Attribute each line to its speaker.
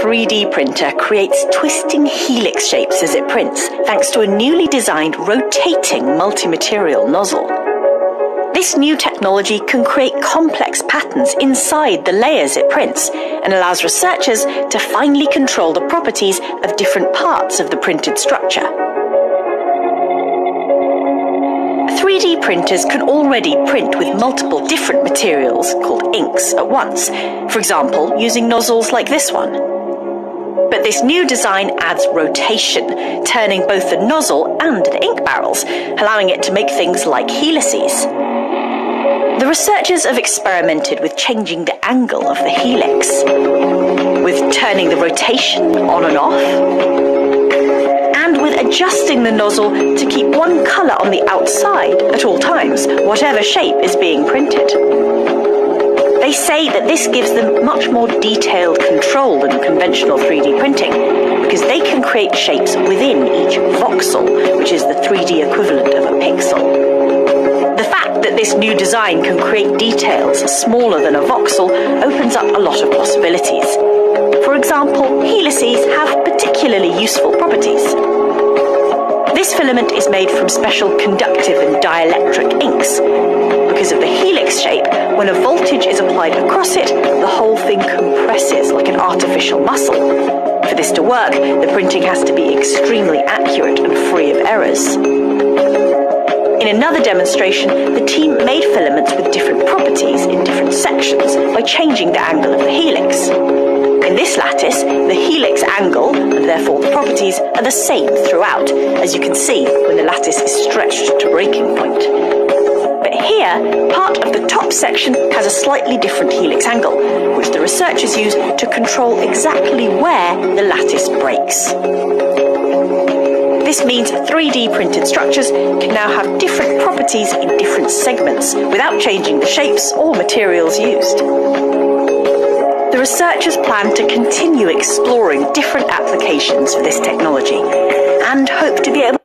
Speaker 1: 3D printer creates twisting helix shapes as it prints, thanks to a newly designed rotating multi-material nozzle. This new technology can create complex patterns inside the layers it prints and allows researchers to finely control the properties of different parts of the printed structure. 3D printers can already print with multiple different materials, called inks, at once, for example, using nozzles like this one. But this new design adds rotation, turning both the nozzle and the ink barrels, allowing it to make things like helices. The researchers have experimented with changing the angle of the helix, with turning the rotation on and off, and with adjusting the nozzle to keep one colour on the outside at all times, whatever shape is being printed. They say that this gives them much more detailed control than conventional 3D printing, because they can create shapes within each voxel, which is the 3D equivalent of a pixel. The fact that this new design can create details smaller than a voxel opens up a lot of possibilities. For example, helices have particularly useful properties. This filament is made from special conductive and dielectric inks. Because of the helix shape, when a voltage is applied across it, the whole thing compresses like an artificial muscle. For this to work, the printing has to be extremely accurate and free of errors. In another demonstration, the team made filaments with different properties in different sections by changing the angle of the helix. In this lattice, the helix angle, and therefore the properties, are the same throughout, as you can see when the lattice is stretched to breaking point. But here, part of the top section has a slightly different helix angle, which the researchers use to control exactly where the lattice breaks. This means 3D printed structures can now have different properties in different segments without changing the shapes or materials used. The researchers plan to continue exploring different applications for this technology and hope to be able